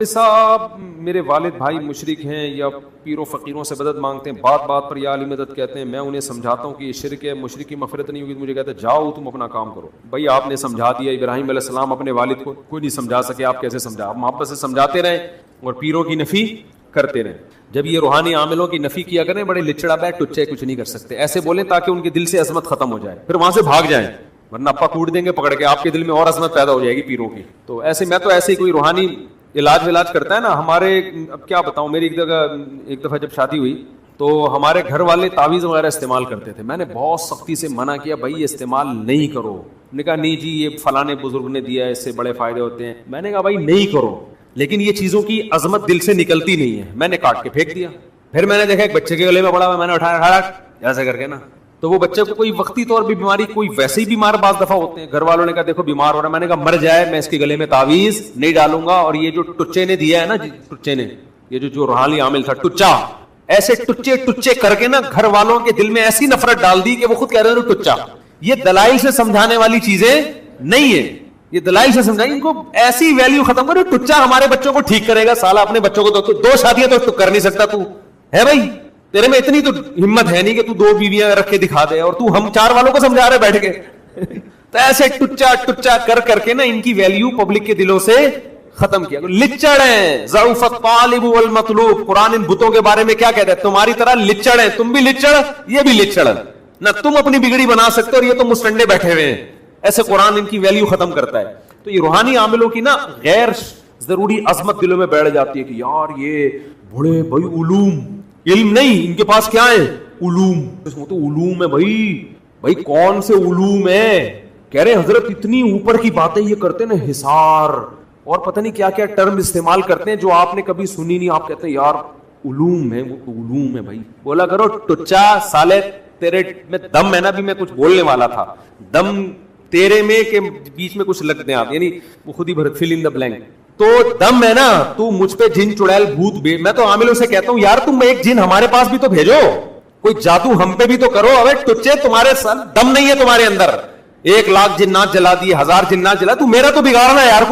صاحب میرے والد بھائی مشرک ہیں یا پیروں فقیروں سے مدد مانگتے ہیں, بات بات پر یا علی مدد کہتے ہیں, میں انہیں سمجھاتا ہوں کہ یہ شرک ہے, مشرک کی مغفرت نہیں ہوگی, مجھے کہتے ہیں جاؤ تم اپنا کام کرو. بھائی آپ نے سمجھا دیا, ابراہیم علیہ السلام اپنے والد کو کوئی نہیں سمجھا سکے, آپ کیسے سمجھا؟ آپ محبت سے سمجھاتے رہیں اور پیروں کی نفی کرتے رہیں. جب یہ روحانی عاملوں کی نفی کیا کریں, بڑے لچڑا بیٹھ ٹچے کچھ نہیں کر سکتے, ایسے بولیں تاکہ ان کے دل سے عظمت ختم ہو جائے, پھر وہاں سے بھاگ جائیں, ورنہ اپا کوٹ دیں گے پکڑ کے, آپ کے دل میں اور عظمت پیدا ہو جائے گی پیروں کی. تو ایسے میں تو ایسے ہی کوئی روحانی علاج کرتا ہے نا ہمارے, اب کیا بتاؤں, میری ایک دفعہ جب شادی ہوئی تو ہمارے گھر والے تعویذ وغیرہ استعمال کرتے تھے. میں نے بہت سختی سے منع کیا, بھائی یہ استعمال نہیں کرو. انہوں نے کہا نہیں جی یہ فلانے بزرگ نے دیا ہے, اس سے بڑے فائدے ہوتے ہیں. میں نے کہا بھائی نہیں کرو, لیکن یہ چیزوں کی عظمت دل سے نکلتی نہیں ہے. میں نے کاٹ کے پھینک دیا. پھر میں نے دیکھا ایک بچے کے گلے میں پڑا ہوا, میں نے اٹھایا ایسے کر کے نا, تو وہ بچے کو کوئی وقتی طور پہ بیماری, کوئی ویسے ہی بیمار بعض دفعہ ہوتے ہیں, گھر والوں نے کہا دیکھو بیمار ہو رہا ہے, میں نے کہا مر جائے میں اس کے گلے میں تعویذ نہیں ڈالوں گا. اور یہ جو ٹچے نے دیا ہے نا, ٹچے نے, یہ جو روحانی عامل تھا ٹچا, ایسے ٹچے کر کے نا گھر والوں کے دل میں ایسی نفرت ڈال دی کہ وہ خود کہہ رہے ہیں ٹچا. یہ دلائل سے سمجھانے والی چیزیں نہیں ہے, یہ دلائل سے سمجھائیں, ان کو ایسی ویلیو ختم کرو. ٹچا ہمارے بچوں کو ٹھیک کرے گا, سالہ اپنے بچوں کو تو 2 شادیاں تو کر نہیں سکتا تو ہے بھائی, تیرے میں اتنی تو ہمت ہے نہیں کہ تو 2 بیویاں رکھ کے دکھا دے, اور تو ہم 4 والوں کو سمجھا رہے بیٹھ کے. تو ایسے ٹچا کر کے نا ان کی ویلیو پبلک کے دلوں سے ختم کیا. لچڑ ہیں, ضعف الطالب والمطلوب. قرآن ان بتوں کے بارے میں کیا کہتا ہے, تمہاری طرح لچڑ ہیں, تم بھی لچڑ یہ بھی لچڑ, نہ تم اپنی بگڑی بنا سکتے اور یہ تو مسٹنڈے بیٹھے ہوئے ہیں. ایسے قرآن ان کی ویلیو ختم کرتا ہے. تو یہ روحانی عاملوں کی نا غیر ضروری عظمت دلوں میں بیٹھ جاتی ہے کہ یار یہ بڑے بھائی علوم, علم نہیں ان کے پاس, کیا ہے علوم. تو علوم ہے بھائی کون سے علوم ہے, کہہ رہے حضرت اتنی اوپر کی باتیں یہ کرتے نا, حصار اور پتہ نہیں کیا کیا ٹرم استعمال کرتے ہیں جو آپ نے کبھی سنی نہیں. آپ کہتے ہیں یار علوم ہے, وہ تو علوم ہے بھائی. بولا کرو ٹچا سالے تیرے میں دم ہے نا, بھی میں کچھ بولنے والا تھا, دم تیرے میں کہ بیچ میں کچھ لگ دیں آپ, یعنی وہ خود ہی فل ان دا بلینک. تو دم ہے نا, تو مجھ پہ جن چڑیل بھوت میں تو عاملوں سے کہتا ہوں یار تم ایک جن ہمارے پاس بھی تو بھیجو, کوئی جادو ہم پہ بھی تو کرو. ابے ٹچے تمہارے دم نہیں ہے تمہارے اندر, 1 لاکھ جنات جلا دیے, 1000 جنات جلا, تو میرا تو بگاڑنا ہے یار,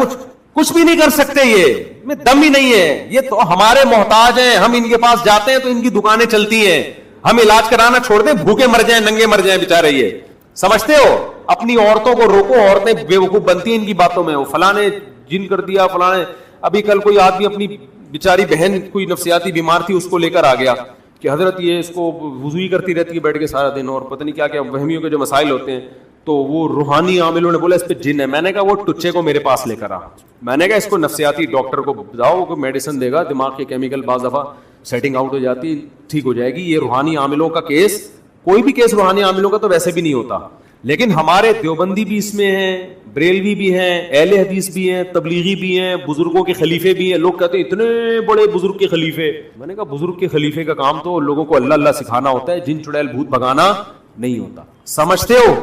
کچھ بھی نہیں کر سکتے, یہ میں دم ہی نہیں ہے. یہ تو ہمارے محتاج ہیں, ہم ان کے پاس جاتے ہیں تو ان کی دکانیں چلتی ہیں, ہم علاج کرانا چھوڑ دیں, بھوکے مر جائیں, ننگے مر جائیں بیچارے. یہ سمجھتے ہو, اپنی عورتوں کو روکو, عورتیں بیوقوف بنتی ہیں ان کی باتوں میں, وہ فلانے جن کر دیا فلانے. ابھی کل کوئی آدمی اپنی بیچاری بہن کوئی نفسیاتی بیمار تھی, اس کو لے کر آ گیا کہ حضرت یہ اس کو وضو ہی کرتی رہتی ہے بیٹھ کے سارا دن, اور پتہ نہیں کیا کیا وہمیوں کے جو مسائل ہوتے ہیں. تو وہ روحانی عاملوں نے بولا اس پہ جن ہے. میں نے کہا وہ ٹچے کو میرے پاس لے کر آ, میں نے کہا اس کو نفسیاتی ڈاکٹر کو بتاؤ, وہ میڈیسن دے گا, دماغ کے کیمیکل بعض دفعہ سیٹنگ آؤٹ ہو جاتی, ٹھیک ہو جائے گی. یہ روحانی عاملوں کا کیس, کوئی بھی کیس روحانی عاملوں کا تو ویسے بھی نہیں ہوتا, لیکن ہمارے دیوبندی بھی اس میں ہیں, بریلوی بھی ہیں, اہل حدیث بھی ہیں, تبلیغی بھی ہیں, بزرگوں کے خلیفے بھی ہیں. لوگ کہتے ہیں اتنے بڑے بزرگ کے خلیفے. میں نے کہا بزرگ کے خلیفے کا کام تو لوگوں کو اللہ اللہ سکھانا ہوتا ہے, جن چڑیل بھوت بھگانا نہیں ہوتا. سمجھتے ہو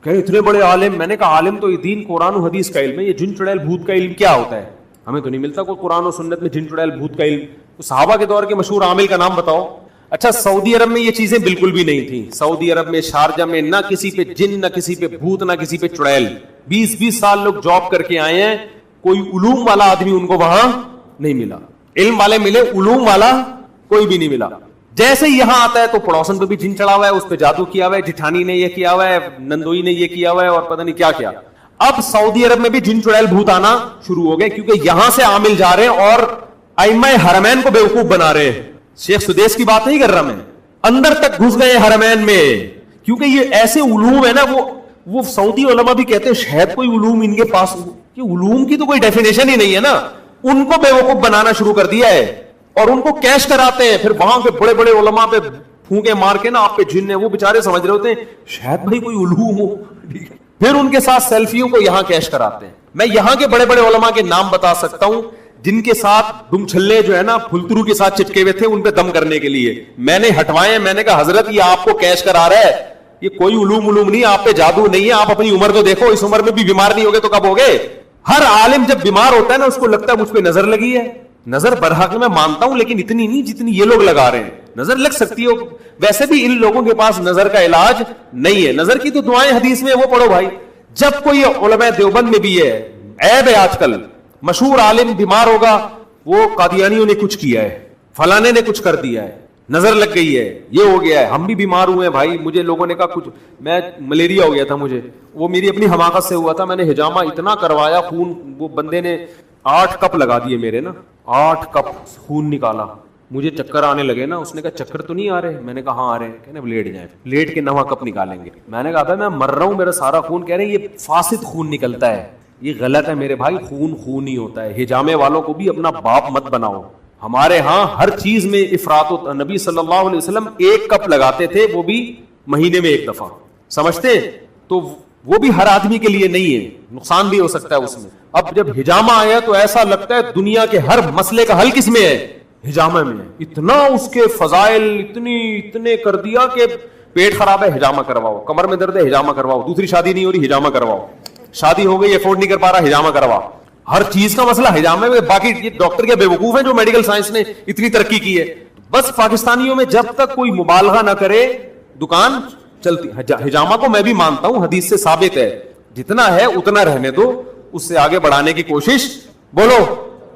کہ اتنے بڑے عالم. میں نے کہا عالم تو یہ دین قرآن و حدیث کا علم ہے, یہ جن چڑیل بھوت کا علم کیا ہوتا ہے, ہمیں تو نہیں ملتا کوئی قرآن و سنت میں جن چڑیل بھوت کا علم. تو صحابہ کے دور کے مشہور عامل کا نام بتاؤ. اچھا سعودی عرب میں یہ چیزیں بالکل بھی نہیں تھیں. سعودی عرب میں شارجہ میں نہ کسی پہ جن, نہ کسی پہ بھوت, نہ کسی پہ چڑیل. 20 سال لوگ جاب کر کے آئے ہیں, کوئی علوم والا آدمی ان کو وہاں نہیں ملا. علم والے ملے, علوم والا کوئی بھی نہیں ملا. جیسے یہاں آتا ہے تو پڑوسن پہ بھی جن چڑھا ہوا ہے, اس پہ جادو کیا ہوا ہے, جٹھانی نے یہ کیا ہوا ہے, نندوئی نے یہ کیا ہوا ہے, اور پتہ نہیں کیا کیا. اب سعودی عرب میں بھی جن چڑیل بھوت آنا شروع ہو گئے, کیونکہ یہاں سے عامل جا رہے ہیں اور ائمہ حرمین کو بیوقوف بنا رہے ہیں. شیخ سدیس کی بات نہیں کر رہا میں, اندر تک گھس گئے حرمین میں, کیونکہ یہ ایسے علوم ہے نا, وہ سعودی علماء بھی کہتے ہیں شاید کوئی علوم ان کے پاس, کہ علوم کی تو کوئی ڈیفینیشن ہی نہیں ہے نا. ان کو بیوقوف بنانا شروع کر دیا ہے اور ان کو کیش کراتے ہیں. پھر وہاں پہ بڑے بڑے علماء پہ پھونکے مار کے نا آپ پہ جن ہے, وہ بےچارے سمجھ رہے ہوتے ہیں شاید بھائی کوئی علوم ہو. پھر ان کے ساتھ سیلفیوں کو یہاں کیش کراتے ہیں. میں یہاں کے بڑے بڑے علماء کے نام بتا سکتا ہوں جن کے ساتھ دم چھلے جو ہے نا پھلترو کے ساتھ چپکے ہوئے تھے, ان پہ دم کرنے کے لیے میں نے ہٹوائے. میں نے کہا حضرت یہ آپ کو کیش کرا رہا ہے, یہ کوئی علوم نہیں, آپ پہ جادو نہیں ہے, آپ اپنی عمر تو دیکھو, اس عمر میں بھی بیمار نہیں ہوگے تو کب ہوگے. ہر عالم جب بیمار ہوتا ہے نا اس کو لگتا ہے مجھ پہ نظر لگی ہے. نظر برحق میں مانتا ہوں, لیکن اتنی نہیں جتنی یہ لوگ لگا رہے ہیں. نظر لگ سکتی ہو, ویسے بھی ان لوگوں کے پاس نظر کا علاج نہیں ہے. نظر کی تو دعائیں حدیث میں وہ پڑھو بھائی. جب کوئی علماء دیوبند میں بھی ہے, عیب ہے آج کل, مشہور عالم بیمار ہوگا وہ قادیانیوں نے کچھ کیا ہے, فلانے نے کچھ کر دیا ہے, نظر لگ گئی ہے, یہ ہو گیا ہے, ہم بھی بیمار ہوئے ہیں بھائی, مجھے لوگوں نے کہا کچھ, میں ملیریا ہو گیا تھا مجھے, وہ میری اپنی حماقت سے ہوا تھا, میں نے حجامہ اتنا کروایا, خون, وہ بندے نے 8 کپ لگا دیے میرے نا, 8 کپ خون نکالا, مجھے چکر آنے لگے نا. اس نے کہا چکر تو نہیں آ رہے؟ میں نے کہا ہاں آ رہے ہیں. کہنے لیٹ جائیں, لیٹ کے 9 کپ نکالیں گے. میں نے کہا تھا میں مر رہا ہوں, میرا سارا خون. کہہ رہے ہیں یہ فاسد خون نکلتا ہے. یہ غلط ہے میرے بھائی, خون خون ہی ہوتا ہے. حجامے والوں کو بھی اپنا باپ مت بناؤ. ہمارے ہاں ہر چیز میں افراط ہوتا. نبی صلی اللہ علیہ وسلم 1 کپ لگاتے تھے, وہ بھی مہینے میں 1 دفعہ. سمجھتے ہیں؟ تو وہ بھی ہر آدمی کے لیے نہیں ہے, نقصان بھی ہو سکتا ہے اس میں. اب جب حجامہ آیا تو ایسا لگتا ہے دنیا کے ہر مسئلے کا حل کس میں ہے؟ حجامہ میں. اتنا اس کے فضائل اتنے کر دیا کہ پیٹ خراب ہے حجامہ کرواؤ, کمر میں درد ہے حجامہ کرواؤ, دوسری شادی نہیں ہو رہی حجامہ کرواؤ, شادی ہو گئی افورڈ نہیں کر پا رہا حجامہ کروا. ہر چیز کا مسئلہ حجامے میں. باقی یہ ڈاکٹر کے بے وقوف ہیں جو میڈیکل سائنس نے اتنی ترقی کی ہے. بس پاکستانیوں میں جب تک کوئی مبالغہ نہ کرے دکان چلتی. حجامہ کو میں بھی مانتا ہوں, حدیث سے ثابت ہے, جتنا ہے اتنا رہنے دو, اس سے آگے بڑھانے کی کوشش بولو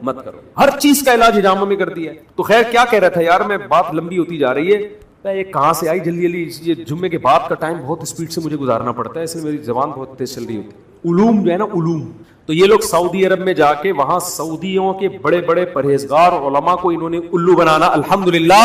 مت کرو. ہر چیز کا علاج حجامہ میں کر دیا ہے. تو خیر کیا کہہ رہا تھا یار میں, بات لمبی ہوتی جا رہی ہے. یہ کہاں سے آئی جلدی جلدی, یہ جمعے کے بعد کا ٹائم بہت اسپیڈ سے مجھے گزارنا پڑتا ہے, اس لیے میری زبان بہت تیز چل رہی ہوتی ہے. علوم جو ہے نا, علوم, تو یہ لوگ سعودی عرب میں جا کے وہاں سعودیوں کے بڑے بڑے پرہیزگار علماء کو انہوں نے الو بنانا الحمدللہ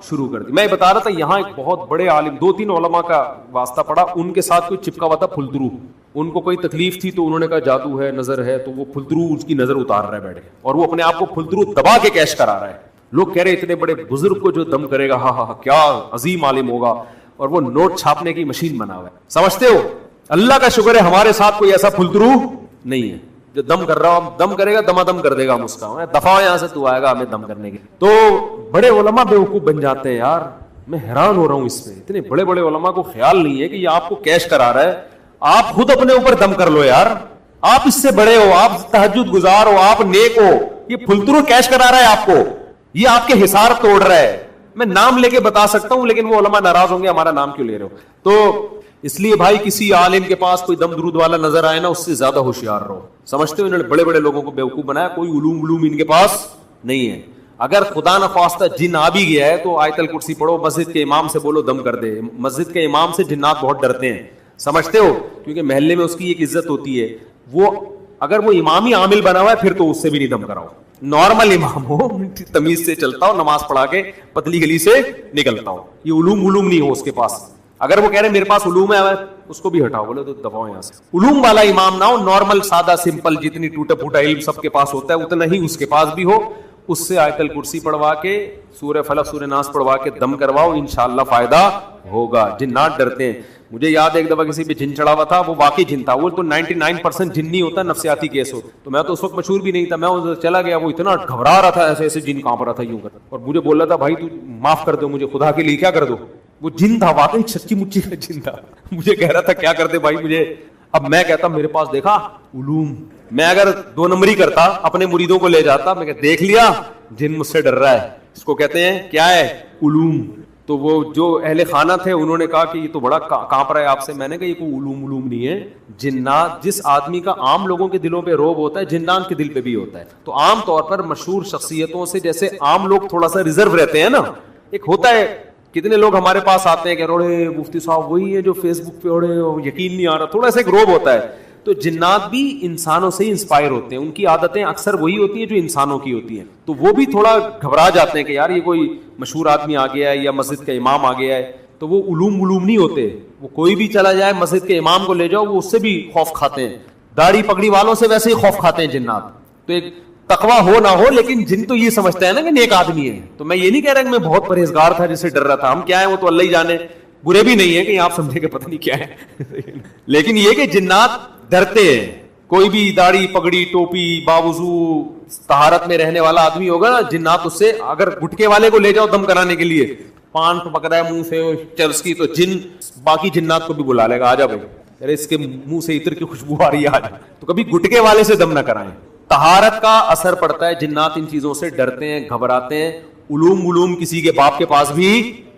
شروع کر دی. میں بتا رہا تھا یہاں ایک بہت بڑے عالم, 2-3 علماء کا واسطہ پڑا, ان کے ساتھ کوئی چپکا ہوا تھا پھلدرو. ان کو کوئی تکلیف تھی تو انہوں نے کہا جادو ہے, نظر ہے, تو وہ پھلدرو اس کی نظر اتار رہا ہے بیٹھ کے, اور وہ اپنے آپ کو پھلدرو دبا کے کیش کرا رہا ہے. لوگ کہہ رہے اتنے بڑے بزرگ کو جو دم کرے گا, ہاں ہاں کیا عظیم عالم ہوگا, اور وہ نوٹ چھاپنے کی مشین بنا ہوا ہے. سمجھتے ہو؟ اللہ کا شکر ہے ہمارے ساتھ کوئی ایسا پھلدرو نہیں ہے جو دم کر رہا ہو, دم کرے گا دما دم کر دے گا, ہم اس کا دفاع یہاں سے تو آئے گا ہمیں دم کرنے کے. تو بڑے علماء بیوقوف بن جاتے ہیں یار, میں حیران ہو رہا ہوں اس پہ. اتنے بڑے بڑے علماء کو خیال نہیں ہے کہ یہ آپ کو کیش کرا رہا ہے, آپ خود اپنے اوپر دم کر لو یار. آپ اس سے بڑے ہو, آپ تہجد گزار ہو, آپ نیک ہو, یہ پھلترو کیش کرا رہا ہے آپ کو, یہ آپ کے حصار توڑ رہا ہے. میں نام لے کے بتا سکتا ہوں لیکن وہ علماء ناراض ہوں گے ہمارا نام کیوں لے رہے ہو. تو اس لیے بھائی کسی عالم کے پاس کوئی دم درود والا نظر آئے نا, اس سے زیادہ ہوشیار رہو. سمجھتے ہو انہوں نے بڑے بڑے لوگوں کو بیوقوف بنایا, کوئی علوم ان کے پاس نہیں ہے. اگر خدا نخواستہ جن آ بھی گیا ہے تو آیت الکرسی پڑھو, مسجد کے امام سے بولو دم کر دے. مسجد کے امام سے جنات بہت ڈرتے ہیں, سمجھتے ہو, کیونکہ محلے میں اس کی ایک عزت ہوتی ہے. وہ اگر وہ امام ہی عامل بنا ہوا ہے پھر تو اس سے بھی نہیں دم کراؤ. نارمل امام ہو, تمیز سے چلتا ہو, نماز پڑھا کے پتلی گلی سے نکلتا ہو, یہ علوم نہیں ہو اس کے پاس. اگر وہ کہہ رہے میرے پاس علوم ہے اس کو بھی ہٹاؤ, بولے تو دباؤ یہاں سے. علوم والا امام نہ ہو, نارمل سادہ سمپل, جتنی ٹوٹا پھوٹا علم سب کے پاس ہوتا ہے اتنا ہی اس کے پاس بھی ہو. اس سے آیت الکرسی پڑھوا کے, سورہ فلق, سورہ ناس پڑھوا کے دم کرواؤ, انشاءاللہ فائدہ ہوگا. جنات ڈرتے ہیں. مجھے یاد ہے ایک دفعہ کسی پہ جن چڑھا ہوا تھا, وہ واقعی جن تھا, وہ تو 99% جن نہیں ہوتا, نفسیاتی کیس ہو. تو میں تو اس وقت مشہور بھی نہیں تھا, میں ادھر چلا گیا, وہ اتنا گھبرا رہا تھا, ایسے ایسے جن کانپ رہا تھا یوں کر, اور مجھے بول رہا تھا بھائی تو معاف کر دو مجھے, خدا کے لیے کیا کر دو. وہ جن تھا, واقعی سچی مچی کا جن تھا. مجھے کہہ رہا تھا کیا کرتے بھائی مجھے. اب میں کہتا میرے پاس دیکھا علوم, میں اگر 2 نمبری کرتا اپنے مریدوں کو لے جاتا, میں کہ دیکھ لیا جن مجھ سے ڈر رہا ہے, اس کو کہتے ہیں کیا ہے, علوم. تو وہ جو اہل خانہ تھے انہوں نے کہا کہ یہ تو بڑا کانپ رہا ہے آپ سے. میں نے کہا یہ کوئی علوم نہیں ہے, جنات, جس آدمی کا عام لوگوں کے دلوں پہ روب ہوتا ہے جنات کے دل پہ بھی ہوتا ہے. تو عام طور پر مشہور شخصیتوں سے جیسے عام لوگ تھوڑا سا ریزرو رہتے ہیں نا, ایک ہوتا ہے, کتنے لوگ ہمارے پاس آتے ہیں کہ روڑے مفتی صاحب وہی ہے جو فیس بک پہ اوڑے, یقین نہیں آ رہا, تھوڑا سا ایک روب ہوتا ہے. تو جنات بھی انسانوں سے ہی انسپائر ہوتے ہیں, ان کی عادتیں اکثر وہی ہوتی ہیں جو انسانوں کی ہوتی ہیں. تو وہ بھی تھوڑا گھبرا جاتے ہیں کہ یار یہ کوئی مشہور آدمی آ گیا ہے یا مسجد کا امام آ گیا ہے. تو وہ علوم نہیں ہوتے, وہ کوئی بھی چلا جائے مسجد کے امام کو لے جاؤ وہ اس سے بھی خوف کھاتے ہیں, داڑھی پگڑی والوں سے ویسے ہی خوف کھاتے ہیں جنات. تو ایک تقویٰ ہو نہ ہو لیکن جن تو یہ سمجھتا ہے نا کہ نیک آدمی ہے. تو میں یہ نہیں کہہ رہا کہ میں بہت پرہیزگار تھا جس سے ڈر رہا تھا, ہم کیا ہے وہ تو اللہ ہی جانے, برے بھی نہیں ہے کہ آپ سمجھے کہ پتہ نہیں کیا ہے. لیکن یہ کہ جنات ڈرتے ہیں. کوئی بھی داڑھی پگڑی ٹوپی باوضو طہارت میں رہنے والا آدمی ہوگا نا, جنات اس سے, اگر گٹکے والے کو لے جاؤ دم کرانے کے لیے, پان پک رہا ہے منہ سے چرس کی, تو جن باقی جنات کو بھی بلا لے گا, آ جا بھائی, ارے اس کے منہ سے عطر کی خوشبو آ رہی ہے, آ جا. تو کبھی گٹکے والے سے دم نہ کرائیں. طہارت کا اثر پڑتا ہے, جنات ان چیزوں سے ڈرتے ہیں, گھبراتے ہیں. علوم کسی کے باپ کے پاس بھی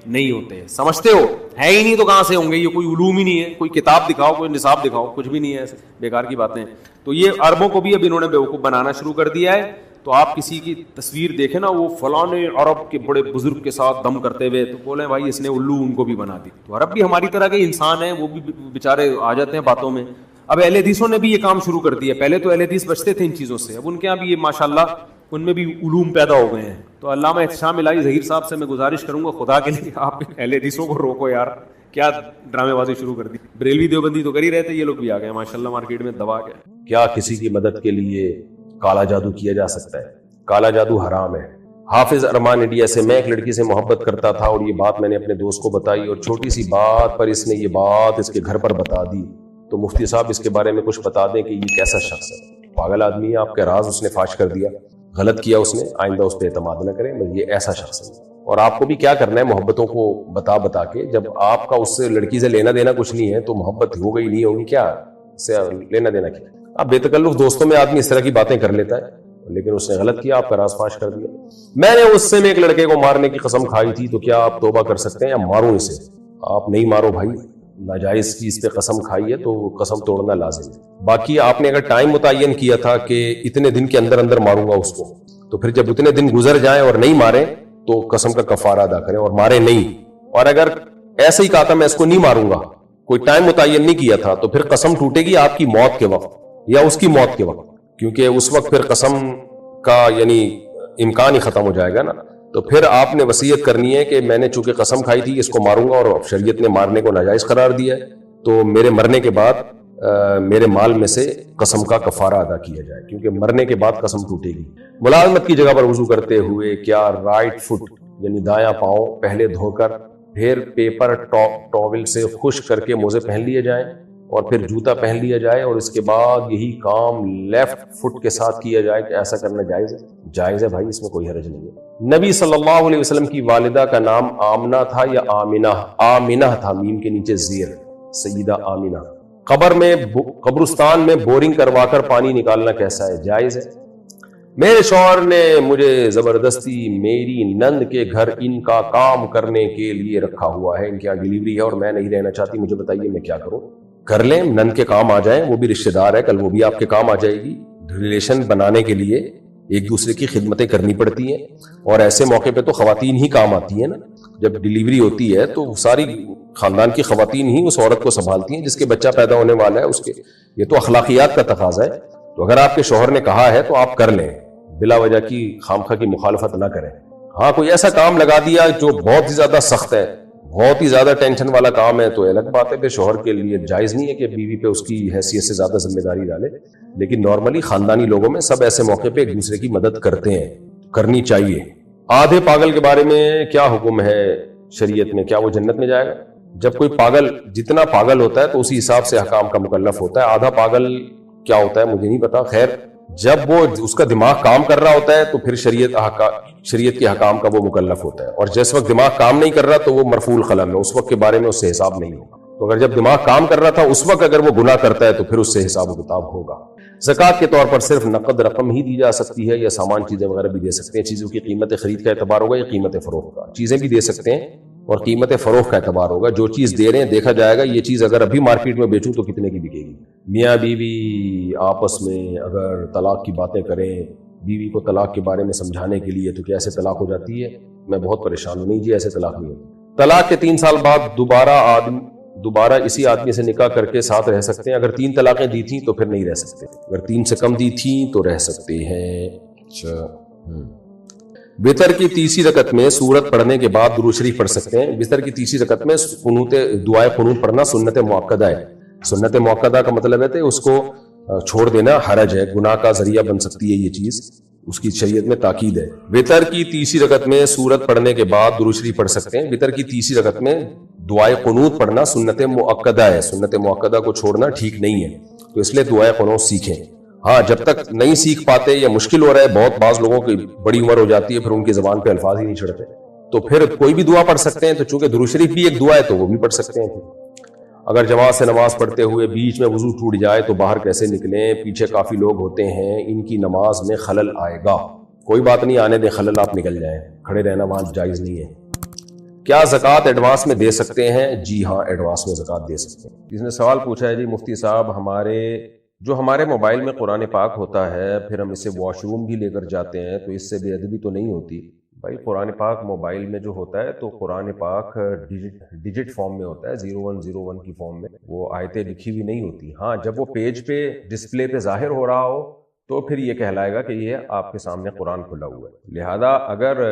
نہیں ہوتے, سمجھتے ہو, ہے ہی نہیں تو کہاں سے ہوں گے. یہ کوئی علوم ہی نہیں ہے, کوئی کتاب دکھاؤ, کوئی نصاب دکھاؤ, کچھ بھی نہیں ہے, ایسے بیکار کی باتیں. تو یہ عربوں کو بھی اب انہوں نے بیوقوف بنانا شروع کر دیا ہے. تو آپ کسی کی تصویر دیکھیں نا وہ فلاں عرب کے بڑے بزرگ کے ساتھ دم کرتے ہوئے، تو بولیں بھائی اس نے الو ان کو بھی بنا دی. تو عرب بھی ہماری طرح کے انسان ہیں، وہ بھی بیچارے آ جاتے ہیں باتوں میں. اب اہل حدیثوں نے بھی یہ کام شروع کر دیا. پہلے تو اہل حدیث بچتے تھے ان چیزوں سے، اب ان کے یہاں بھی یہ ماشاءاللہ ان میں بھی علوم پیدا ہو گئے ہیں. تو علامہ احتشام الہی ظہیر صاحب سے میں گزارش کروں گا خدا کے لیے آپ اہل حدیثوں کو روکو یار، کیا ڈرامے بازی شروع کر دی. بریلوی دیوبندی تو کر ہی رہے تھے، یہ لوگ بھی آ گئے ماشاءاللہ مارکیٹ میں دبا کے. کیا کسی کی مدد کے لیے کالا جادو کیا جا سکتا ہے؟ کالا جادو حرام ہے. حافظ ارمان انڈیا سے، میں ایک لڑکی سے محبت کرتا تھا اور یہ بات میں نے اپنے دوست کو بتائی اور چھوٹی سی بات پر اس نے یہ بات اس کے گھر پر بتا دی. تو مفتی صاحب اس کے بارے میں کچھ بتا دیں کہ یہ کیسا شخص ہے؟ پاگل آدمی ہے، آپ کے راز اس نے فاش کر دیا، غلط کیا اس نے، آئندہ اس پہ اعتماد نہ کریں. یہ ایسا شخص ہے. اور آپ کو بھی کیا کرنا ہے محبتوں کو بتا کے، جب آپ کا اس سے لڑکی سے لینا دینا کچھ نہیں ہے تو محبت ہو گئی نہیں ہوگی، کیا اس سے لینا دینا کیا؟ اب بے تکلف دوستوں میں آدمی اس طرح کی باتیں کر لیتا ہے، لیکن اس نے غلط کیا، آپ کا راز فاش کر دیا. میں نے اس سے ایک لڑکے کو مارنے کی قسم کھائی تھی، تو کیا آپ توبہ کر سکتے ہیں یا ماروں اسے؟ آپ نہیں مارو بھائی، ناجائز چیز پہ قسم کھائی ہے تو قسم توڑنا لازم ہے. باقی آپ نے اگر ٹائم متعین کیا تھا کہ اتنے دن کے اندر اندر ماروں گا اس کو، تو پھر جب اتنے دن گزر جائیں اور نہیں مارے تو قسم کا کفارہ ادا کریں اور مارے نہیں. اور اگر ایسے ہی کہا تھا میں اس کو نہیں ماروں گا، کوئی ٹائم متعین نہیں کیا تھا، تو پھر قسم ٹوٹے گی آپ کی موت کے وقت یا اس کی موت کے وقت، کیونکہ اس وقت پھر قسم کا یعنی امکان ہی ختم ہو جائے گا نا. تو پھر آپ نے وصیت کرنی ہے کہ میں نے چونکہ قسم کھائی تھی اس کو ماروں گا اور شریعت نے مارنے کو ناجائز قرار دیا ہے، تو میرے مرنے کے بعد میرے مال میں سے قسم کا کفارہ ادا کیا جائے، کیونکہ مرنے کے بعد قسم ٹوٹے گی. ملازمت کی جگہ پر وضو کرتے ہوئے کیا رائٹ فٹ یعنی دایاں پاؤں پہلے دھو کر پھر پیپر ٹاول سے خشک کر کے موزے پہن لیے جائیں اور پھر جوتا پہن لیا جائے اور اس کے بعد یہی کام لیفٹ فٹ کے ساتھ کیا جائے؟ کہ ایسا کرنا جائز ہے؟ جائز ہے بھائی، اس میں کوئی حرج نہیں ہے. نبی صلی اللہ علیہ وسلم کی والدہ کا نام آمنہ تھا یا آمنہ؟ آمنہ تھا، میم کے نیچے زیر، سیدہ آمنہ. قبرستان میں بورنگ کروا کر پانی نکالنا کیسا ہے؟ جائز ہے. میرے شوہر نے مجھے زبردستی میری نند کے گھر ان کا کام کرنے کے لیے رکھا ہوا ہے، ان کے یہاں ڈیلیوری ہے اور میں نہیں رہنا چاہتی، مجھے بتائیے میں کیا کروں؟ کر لیں، نند کے کام آ جائیں، وہ بھی رشتہ دار ہے، کل وہ بھی آپ کے کام آ جائے گی. ریلیشن بنانے کے لیے ایک دوسرے کی خدمتیں کرنی پڑتی ہیں، اور ایسے موقع پہ تو خواتین ہی کام آتی ہیں نا. جب ڈیلیوری ہوتی ہے تو ساری خاندان کی خواتین ہی اس عورت کو سنبھالتی ہیں جس کے بچہ پیدا ہونے والا ہے. اس کے یہ تو اخلاقیات کا تقاضا ہے. تو اگر آپ کے شوہر نے کہا ہے تو آپ کر لیں، بلا وجہ کی خامخواہ کی مخالفت نہ کریں. ہاں کوئی ایسا کام لگا دیا جو بہت ہی زیادہ سخت ہے، بہت ہی زیادہ ٹینشن والا کام ہے، تو الگ بات ہے کہ شوہر کے لیے جائز نہیں ہے کہ بیوی پہ اس کی حیثیت سے زیادہ ذمہ داری ڈالے. لیکن نارملی خاندانی لوگوں میں سب ایسے موقع پہ ایک دوسرے کی مدد کرتے ہیں، کرنی چاہیے. آدھے پاگل کے بارے میں کیا حکم ہے شریعت میں؟ کیا وہ جنت میں جائے گا؟ جب کوئی پاگل جتنا پاگل ہوتا ہے تو اسی حساب سے احکام کا مکلف ہوتا ہے. آدھا پاگل کیا ہوتا ہے مجھے نہیں پتا. خیر، جب وہ اس کا دماغ کام کر رہا ہوتا ہے تو پھر شریعت کے حکام کا وہ مکلف ہوتا ہے، اور جس وقت دماغ کام نہیں کر رہا تو وہ مرفوع القلم ہے، اس وقت کے بارے میں اس سے حساب نہیں ہوگا. تو اگر جب دماغ کام کر رہا تھا اس وقت اگر وہ گناہ کرتا ہے تو پھر اس سے حساب و کتاب ہوگا. زکوٰۃ کے طور پر صرف نقد رقم ہی دی جا سکتی ہے یا سامان چیزیں وغیرہ بھی دے سکتے ہیں؟ چیزوں کی قیمت خرید کا اعتبار ہوگا یا قیمت فروخت کا؟ چیزیں بھی دے سکتے ہیں اور قیمت فروخت کا اعتبار ہوگا. جو چیز دے رہے ہیں دیکھا جائے گا یہ چیز اگر ابھی مارکیٹ میں بیچوں تو کتنے کی بکے گی. میاں بیوی آپس میں اگر طلاق کی باتیں کریں، بیوی کو طلاق کے بارے میں سمجھانے کے لیے، تو کیا ایسے طلاق ہو جاتی ہے؟ میں بہت پریشان ہوں. نہیں جی، ایسے طلاق نہیں ہوتی. طلاق کے 3 سال بعد دوبارہ اسی آدمی سے نکاح کر کے ساتھ رہ سکتے ہیں؟ اگر 3 طلاقیں دی تھیں تو پھر نہیں رہ سکتے، اگر 3 سے کم دی تھیں تو رہ سکتے ہیں. وتر کی تیسری رکعت میں سورت پڑھنے کے بعد درود شریف پڑھ سکتے ہیں؟ وتر کی تیسری رکعت میں دعائے قنوت پڑھنا سنت مؤکدہ ہے. سنت مؤکدہ کا مطلب ہے کہ اس کو چھوڑ دینا حرج ہے، گناہ کا ذریعہ بن سکتی ہے یہ چیز، اس کی شریعت میں تاکید ہے. وتر کی تیسری رکعت میں سورت پڑھنے کے بعد درود شریف پڑھ سکتے ہیں. وتر کی تیسری رکعت میں دعائے قنوت پڑھنا سنت مؤکدہ ہے، سنت مؤکدہ کو چھوڑنا ٹھیک نہیں ہے، تو اس لیے دعائے قنوت سیکھیں. ہاں جب تک نہیں سیکھ پاتے یا مشکل ہو رہا ہے، بہت بعض لوگوں کی بڑی عمر ہو جاتی ہے پھر ان کی زبان پہ الفاظ ہی نہیں چڑھتے، تو پھر کوئی بھی دعا پڑھ سکتے ہیں. تو چونکہ درود شریف بھی ایک دعا ہے تو وہ بھی پڑھ سکتے ہیں. اگر جماعت سے نماز پڑھتے ہوئے بیچ میں وضو ٹوٹ جائے تو باہر کیسے نکلیں؟ پیچھے کافی لوگ ہوتے ہیں، ان کی نماز میں خلل آئے گا. کوئی بات نہیں، آنے دیں خلل، آپ نکل جائیں، کھڑے رہنا وہاں جائز نہیں ہے. کیا زکوٰۃ ایڈوانس میں دے سکتے ہیں؟ جی ہاں، ایڈوانس میں زکوٰۃ دے سکتے ہیں. جس نے سوال پوچھا ہے جی مفتی صاحب ہمارے جو ہمارے موبائل میں قرآن پاک ہوتا ہے پھر ہم اسے واش روم بھی لے کر جاتے ہیں تو اس سے بے ادبی تو نہیں ہوتی؟ بھائی قرآن پاک موبائل میں جو ہوتا ہے تو قرآن پاک ڈیجٹ فارم میں ہوتا ہے، 0101 کی فارم میں، وہ آیتیں لکھی ہوئی نہیں ہوتی۔ ہاں جب وہ پیج پہ ڈسپلے پہ ظاہر ہو رہا ہو تو پھر یہ کہلائے گا کہ یہ آپ کے سامنے قرآن کھلا ہوا ہے۔ لہذا اگر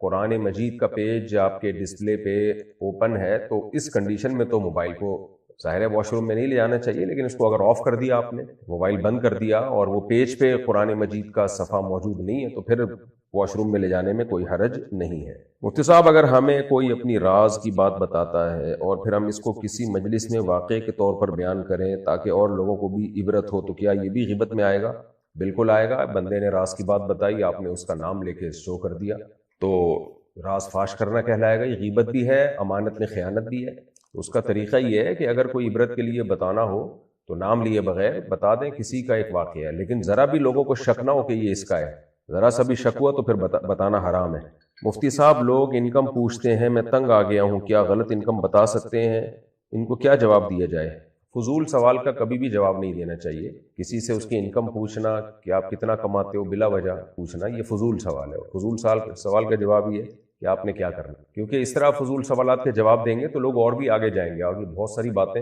قرآن مجید کا پیج آپ کے ڈسپلے پہ اوپن ہے تو اس کنڈیشن میں تو موبائل کو ظاہر ہے واش روم میں نہیں لے جانا چاہیے، لیکن اس کو اگر آف کر دیا آپ نے، موبائل بند کر دیا اور وہ پیج پہ قرآن مجید کا صفحہ موجود نہیں ہے تو پھر واش روم میں لے جانے میں کوئی حرج نہیں ہے۔ مفتی صاحب اگر ہمیں کوئی اپنی راز کی بات بتاتا ہے اور پھر ہم اس کو کسی مجلس میں واقعے کے طور پر بیان کریں تاکہ اور لوگوں کو بھی عبرت ہو، تو کیا یہ بھی غیبت میں آئے گا؟ بالکل آئے گا۔ بندے نے راز کی بات بتائی، آپ نے اس کا نام لے کے شو کر دیا تو راز فاش کرنا کہلائے گا، یہ غیبت بھی ہے، امانت میں خیانت بھی ہے۔ اس کا طریقہ یہ ہے کہ اگر کوئی عبرت کے لیے بتانا ہو تو نام لیے بغیر بتا دیں کسی کا ایک واقعہ ہے، لیکن ذرا بھی لوگوں کو شک نہ ہو کہ یہ اس کا ہے، ذرا سا بھی شک ہوا تو پھر بتانا حرام ہے۔ مفتی صاحب لوگ انکم پوچھتے ہیں، میں تنگ آ گیا ہوں، کیا غلط انکم بتا سکتے ہیں؟ ان کو کیا جواب دیا جائے؟ فضول سوال کا کبھی بھی جواب نہیں دینا چاہیے۔ کسی سے اس کی انکم پوچھنا کہ آپ کتنا کماتے ہو بلا وجہ پوچھنا، یہ فضول سوال ہے۔ فضول سوال کا جواب یہ ہے کہ آپ نے کیا کرنا، کیونکہ اس طرح فضول سوالات کے جواب دیں گے تو لوگ اور بھی آگے جائیں گے، آگے بہت ساری باتیں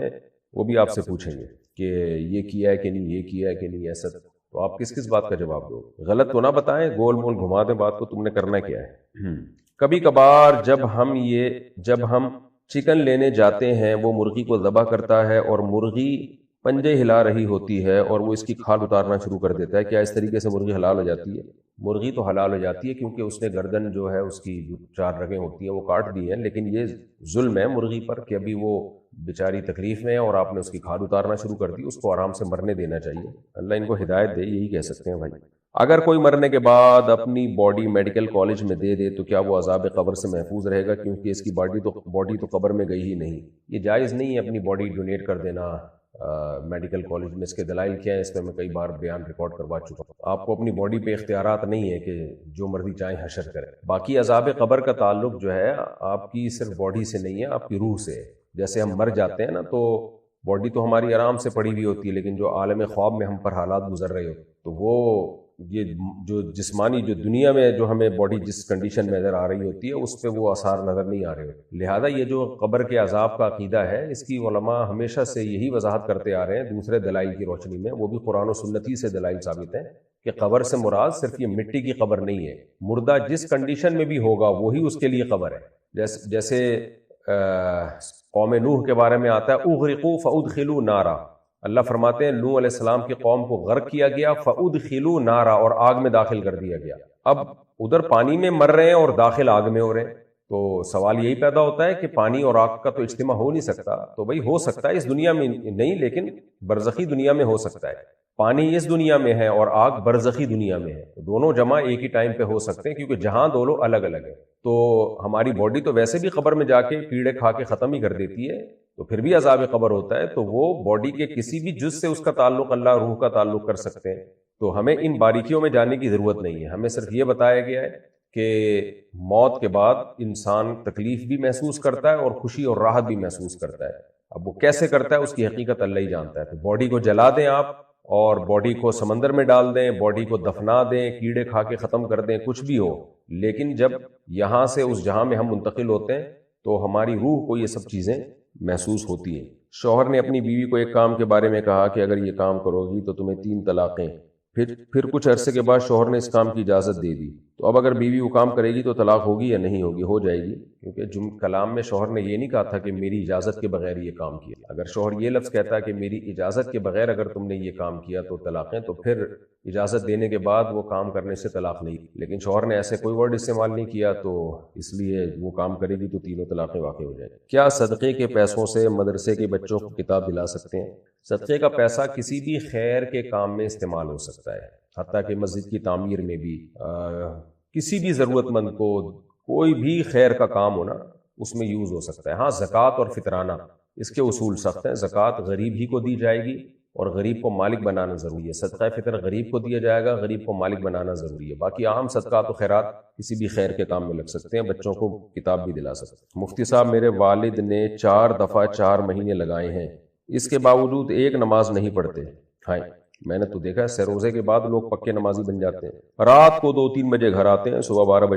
وہ بھی آپ سے پوچھیں گے کہ یہ کیا ہے کہ نہیں، یہ کیا ہے کہ نہیں، ایسا تو آپ کس بات کا جواب دو؟ غلط تو نہ بتائیں، گول مول گھما دیں بات کو، تم نے کرنا کیا ہے۔ کبھی کبھار جب ہم چکن لینے جاتے ہیں وہ مرغی کو ذبح کرتا ہے اور مرغی پنجے ہلا رہی ہوتی ہے اور وہ اس کی کھال اتارنا شروع کر دیتا ہے، کیا اس طریقے سے مرغی حلال ہو جاتی ہے؟ مرغی تو حلال ہو جاتی ہے کیونکہ اس نے گردن جو ہے اس کی جو 4 رگیں ہوتی ہیں وہ کاٹ دی ہیں، لیکن یہ ظلم ہے مرغی پر کہ ابھی وہ بیچاری تکلیف میں ہے اور آپ نے اس کی کھال اتارنا شروع کر دی، اس کو آرام سے مرنے دینا چاہیے۔ اللہ ان کو ہدایت دے، یہی کہہ سکتے ہیں بھائی۔ اگر کوئی مرنے کے بعد اپنی باڈی میڈیکل کالج میں دے دے تو کیا وہ عذاب قبر سے محفوظ رہے گا، کیونکہ اس کی باڈی تو قبر میں گئی ہی نہیں؟ یہ جائز نہیں ہے اپنی باڈی ڈونیٹ کر دینا میڈیکل کالج میں۔ اس کے دلائل کیا ہیں، اس پہ میں کئی بار بیان ریکارڈ کروا چکا ہوں۔ آپ کو اپنی باڈی پہ اختیارات نہیں ہے کہ جو مرضی چاہیں حشر کریں۔ باقی عذاب قبر کا تعلق جو ہے آپ کی صرف باڈی سے نہیں ہے، آپ کی روح سے۔ جیسے ہم مر جاتے ہیں نا تو باڈی تو ہماری آرام سے پڑی ہوئی ہوتی ہے، لیکن جو عالم خواب میں ہم پر حالات گزر رہے ہوتے تو وہ یہ جو جسمانی جو دنیا میں جو ہمیں باڈی جس کنڈیشن میں نظر آ رہی ہوتی ہے اس پہ وہ آثار نظر نہیں آ رہے ہوتے۔ لہذا یہ جو قبر کے عذاب کا عقیدہ ہے، اس کی علماء ہمیشہ سے یہی وضاحت کرتے آ رہے ہیں دوسرے دلائل کی روشنی میں، وہ بھی قرآن و سنتی سے دلائل ثابت ہیں کہ قبر سے مراد صرف یہ مٹی کی قبر نہیں ہے، مردہ جس کنڈیشن میں بھی ہوگا وہی اس کے لیے قبر ہے۔ جیسے قوم نوح کے بارے میں آتا ہے اغرقوا فادخلوا نارا، اللہ فرماتے ہیں نوح علیہ السلام کی قوم کو غرق کیا گیا، فادخلوا نارا، اور آگ میں داخل کر دیا گیا۔ اب ادھر پانی میں مر رہے ہیں اور داخل آگ میں ہو رہے ہیں، تو سوال یہی پیدا ہوتا ہے کہ پانی اور آگ کا تو اجتماع ہو نہیں سکتا۔ تو بھائی ہو سکتا ہے اس دنیا میں نہیں، لیکن برزخی دنیا میں ہو سکتا ہے۔ پانی اس دنیا میں ہے اور آگ برزخی دنیا میں ہے، دونوں جمع ایک ہی ٹائم پہ ہو سکتے ہیں، کیونکہ جہاں دونوں الگ الگ ہیں۔ تو ہماری باڈی تو ویسے بھی قبر میں جا کے کیڑے کھا کے ختم ہی کر دیتی ہے، تو پھر بھی عذاب قبر ہوتا ہے، تو وہ باڈی کے کسی بھی جز سے اس کا تعلق اللہ روح کا تعلق کر سکتے ہیں۔ تو ہمیں ان باریکیوں میں جانے کی ضرورت نہیں ہے، ہمیں صرف یہ بتایا گیا ہے کہ موت کے بعد انسان تکلیف بھی محسوس کرتا ہے اور خوشی اور راحت بھی محسوس کرتا ہے۔ اب وہ کیسے کرتا ہے اس کی حقیقت اللہ ہی جانتا ہے۔ تو باڈی کو جلا دیں آپ اور باڈی کو سمندر میں ڈال دیں، باڈی کو دفنا دیں، کیڑے کھا کے ختم کر دیں، کچھ بھی ہو، لیکن جب یہاں سے اس جہاں میں ہم منتقل ہوتے ہیں تو ہماری روح کو یہ سب چیزیں محسوس ہوتی ہیں۔ شوہر نے اپنی بیوی کو ایک کام کے بارے میں کہا کہ اگر یہ کام کرو گی تو تمہیں 3 طلاقیں، پھر کچھ عرصے کے بعد شوہر نے اس کام کی اجازت دے دی، تو اب اگر بیوی وہ کام کرے گی تو طلاق ہوگی یا نہیں ہوگی؟ ہو جائے گی، کیونکہ کلام میں شوہر نے یہ نہیں کہا تھا کہ میری اجازت کے بغیر یہ کام کیا۔ اگر شوہر یہ لفظ کہتا ہے کہ میری اجازت کے بغیر اگر تم نے یہ کام کیا تو طلاقیں، تو پھر اجازت دینے کے بعد وہ کام کرنے سے طلاق نہیں، لیکن شوہر نے ایسے کوئی ورڈ استعمال نہیں کیا، تو اس لیے وہ کام کرے گی تو 3 طلاقیں واقع ہو جائیں۔ کیا صدقے کے پیسوں سے مدرسے کے بچوں کو کتاب دلا سکتے ہیں؟ صدقے کا پیسہ کسی بھی خیر کے کام میں استعمال ہو سکتا ہے، حتیٰ کہ مسجد کی تعمیر میں بھی، کسی بھی ضرورت مند کو کوئی بھی خیر کا کام ہونا اس میں یوز ہو سکتا ہے۔ ہاں زکوٰۃ اور فطرانہ اس کے اصول سخت ہیں، زکوٰۃ غریب ہی کو دی جائے گی اور غریب کو مالک بنانا ضروری ہے، صدقہ فطر غریب کو دیا جائے گا، غریب کو مالک بنانا ضروری ہے۔ باقی عام صدقات و خیرات کسی بھی خیر کے کام میں لگ سکتے ہیں، بچوں کو کتاب بھی دلا سکتے ہیں۔ مفتی صاحب میرے والد نے 4 دفعہ 4 مہینے لگائے ہیں، اس کے باوجود ایک نماز نہیں پڑھتے ہیں، میں نے تو دیکھا ہے سروزے کے بعد لوگ پکے نمازی بن جاتے ہیں، رات کو 2-3 بجے گھر آتے ہیں، صبح 12 بجے